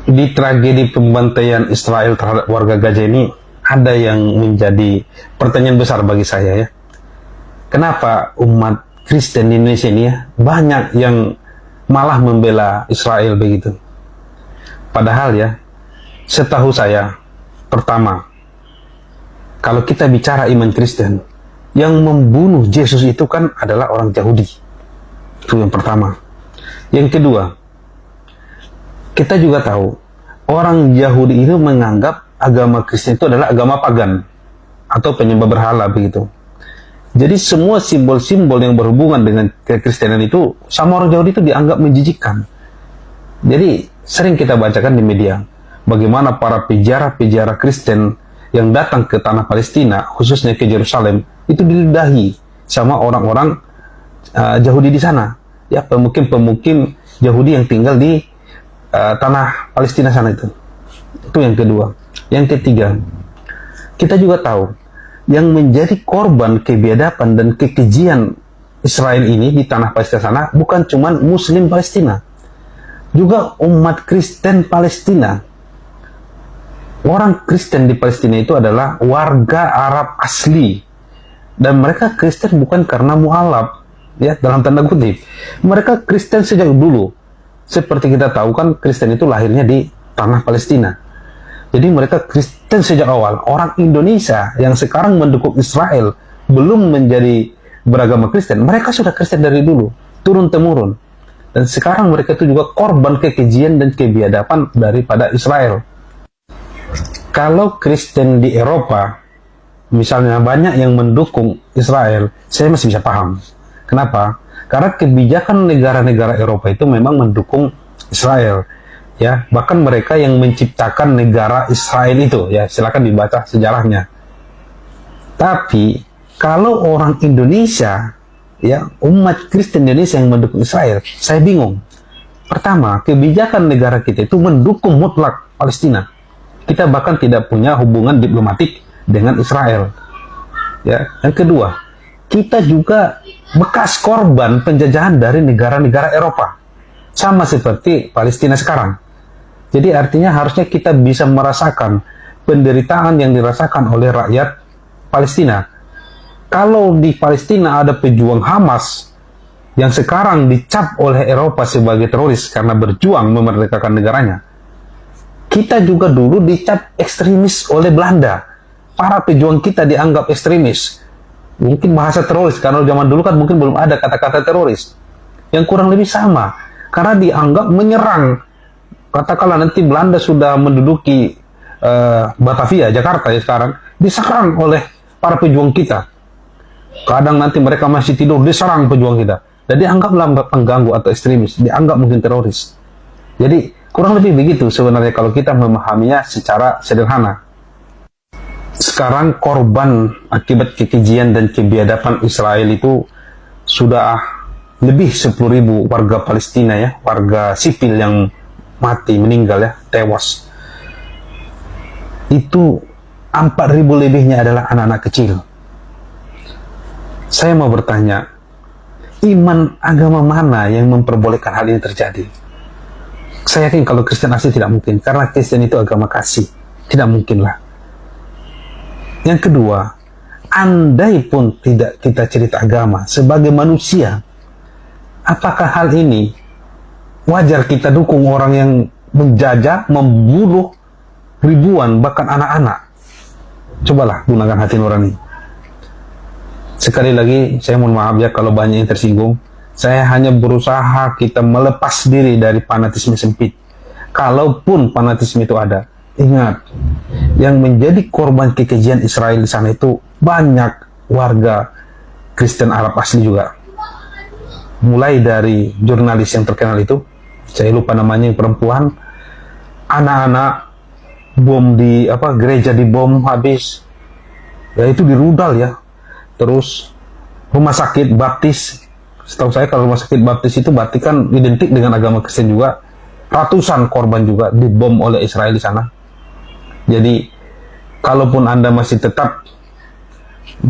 di tragedi pembantaian Israel terhadap warga Gaza ini ada yang menjadi pertanyaan besar bagi saya ya. Kenapa umat Kristen di Indonesia ini ya banyak yang malah membela Israel begitu? Padahal ya, setahu saya, pertama, kalau kita bicara iman Kristen, yang membunuh Yesus itu kan adalah orang Yahudi. Itu yang pertama. Yang kedua, kita juga tahu, orang Yahudi itu menganggap agama Kristen itu adalah agama pagan atau penyembah berhala begitu. Jadi semua simbol-simbol yang berhubungan dengan kekristenan itu sama orang Yahudi itu dianggap menjijikkan. Jadi sering kita bacakan di media bagaimana para peziarah-peziarah Kristen yang datang ke tanah Palestina, khususnya ke Yerusalem, itu diludahi sama orang-orang Yahudi di sana. Ya, pemukim-pemukim Yahudi yang tinggal di tanah Palestina sana itu. Itu yang kedua. Yang ketiga, kita juga tahu yang menjadi korban kebiadaban dan kekejian Israel ini di tanah Palestina sana bukan cuma Muslim Palestina, juga umat Kristen Palestina. Orang Kristen di Palestina itu adalah warga Arab asli, dan mereka Kristen bukan karena mualaf, ya, dalam tanda kutip. Mereka Kristen sejak dulu. Seperti kita tahu kan, Kristen itu lahirnya di tanah Palestina. Jadi mereka Kristen sejak awal. Orang Indonesia yang sekarang mendukung Israel belum menjadi beragama Kristen. Mereka sudah Kristen dari dulu, turun-temurun. Dan sekarang mereka itu juga korban kekejian dan kebiadaban daripada Israel. Kalau Kristen di Eropa, misalnya banyak yang mendukung Israel, saya masih bisa paham. Kenapa? Karena kebijakan negara-negara Eropa itu memang mendukung Israel. Ya, bahkan mereka yang menciptakan negara Israel itu, ya, silakan dibaca sejarahnya. Tapi kalau orang Indonesia, ya, umat Kristen Indonesia yang mendukung Israel, saya bingung. Pertama, kebijakan negara kita itu mendukung mutlak Palestina. Kita bahkan tidak punya hubungan diplomatik dengan Israel. Ya, yang kedua, kita juga bekas korban penjajahan dari negara-negara Eropa, sama seperti Palestina sekarang. Jadi artinya harusnya kita bisa merasakan penderitaan yang dirasakan oleh rakyat Palestina. Kalau di Palestina ada pejuang Hamas yang sekarang dicap oleh Eropa sebagai teroris karena berjuang memerdekakan negaranya, kita juga dulu dicap ekstremis oleh Belanda. Para pejuang kita dianggap ekstremis. Mungkin bahasa teroris, karena zaman dulu kan mungkin belum ada kata-kata teroris. Yang kurang lebih sama, karena dianggap menyerang. Katakanlah nanti Belanda sudah menduduki Batavia, Jakarta ya sekarang, diserang oleh para pejuang kita. Kadang nanti mereka masih tidur, diserang pejuang kita. Dan dianggaplah pengganggu atau ekstremis, dianggap mungkin teroris. Jadi kurang lebih begitu sebenarnya kalau kita memahaminya secara sederhana. Sekarang korban akibat kekejian dan kebiadaban Israel itu sudah lebih 10.000 warga Palestina ya, warga sipil yang mati, meninggal ya, tewas. Itu 4.000 lebihnya adalah anak-anak kecil. Saya mau bertanya, iman agama mana yang memperbolehkan hal ini terjadi? Saya yakin kalau Kristen asli tidak mungkin, karena Kristen itu agama kasih. Tidak mungkin lah. Yang kedua, andai pun tidak kita cerita agama, sebagai manusia, apakah hal ini wajar kita dukung orang yang menjajah, membunuh ribuan, bahkan anak-anak? Cobalah gunakan hati nurani. Sekali lagi, saya mohon maaf ya kalau banyak yang tersinggung. Saya hanya berusaha kita melepas diri dari fanatisme sempit. Kalaupun fanatisme itu ada, ingat, yang menjadi korban kekejian Israel di sana itu banyak warga Kristen Arab asli juga. Mulai dari jurnalis yang terkenal itu, saya lupa namanya, yang perempuan, anak-anak, bom di gereja dibom habis, ya itu dirudal ya. Terus rumah sakit baptis, setahu saya kalau rumah sakit baptis itu berarti kan identik dengan agama Kristen juga. Ratusan korban juga dibom oleh Israel di sana. Jadi kalaupun Anda masih tetap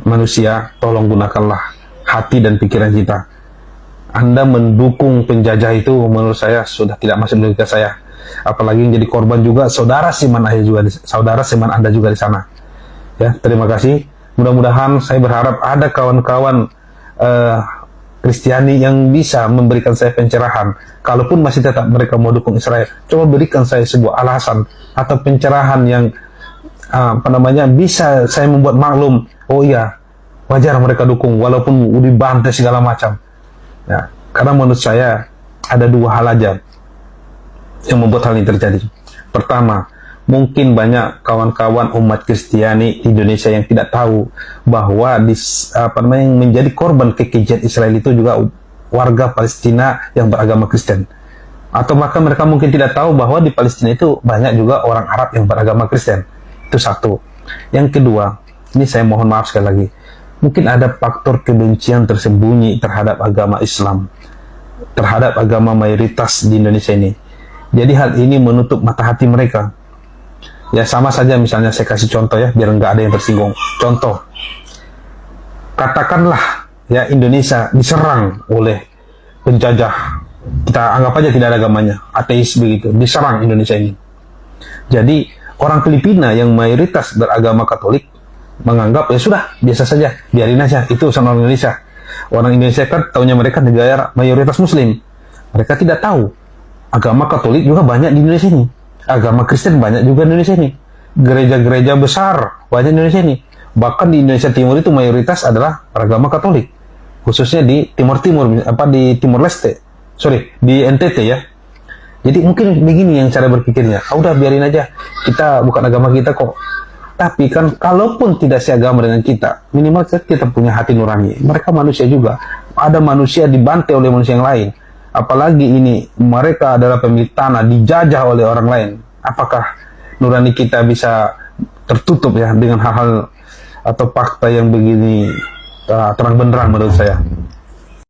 manusia, tolong gunakanlah hati dan pikiran kita. Anda mendukung penjajah itu menurut saya sudah tidak masuk logika saya. Apalagi yang jadi korban juga saudara seiman Anda juga di sana. Ya, terima kasih. Mudah-mudahan saya berharap ada kawan-kawan Kristiani yang bisa memberikan saya pencerahan. Kalaupun masih tetap mereka mau dukung Israel, coba berikan saya sebuah alasan atau pencerahan yang bisa saya membuat maklum. Oh iya, wajar mereka dukung walaupun dibantai segala macam. Ya, karena menurut saya ada dua hal aja yang membuat hal ini terjadi. Pertama, mungkin banyak kawan-kawan umat Kristiani di Indonesia yang tidak tahu bahwa yang menjadi korban kekejian Israel itu juga warga Palestina yang beragama Kristen. Atau bahkan mereka mungkin tidak tahu bahwa di Palestina itu banyak juga orang Arab yang beragama Kristen. Itu satu. Yang kedua, ini saya mohon maaf sekali lagi, mungkin ada faktor kebencian tersembunyi terhadap agama Islam, terhadap agama mayoritas di Indonesia ini. Jadi hal ini menutup mata hati mereka. Ya sama saja, misalnya saya kasih contoh ya, biar nggak ada yang tersinggung. Contoh, katakanlah ya Indonesia diserang oleh penjajah. Kita anggap aja tidak ada agamanya, ateis begitu, diserang Indonesia ini. Jadi orang Filipina yang mayoritas beragama Katolik menganggap ya sudah, biasa saja, biarin aja, itu urusan orang Indonesia. Orang Indonesia kan taunya mereka negara mayoritas Muslim. Mereka tidak tahu agama Katolik juga banyak di Indonesia ini. Agama Kristen banyak juga di Indonesia ini. Gereja-gereja besar banyak di Indonesia ini. Bahkan di Indonesia Timur itu mayoritas adalah beragama Katolik. Khususnya di di Timur Leste. Di NTT ya. Jadi mungkin begini yang cara berpikirnya. Udah biarin aja. Kita bukan agama kita kok. Tapi kan kalaupun tidak seagama dengan kita, minimal kita punya hati nurani. Mereka manusia juga. Ada manusia dibantai oleh manusia yang lain. Apalagi ini mereka adalah pemilik tanah, dijajah oleh orang lain. Apakah nurani kita bisa tertutup ya dengan hal-hal atau fakta yang begini terang benderang menurut saya?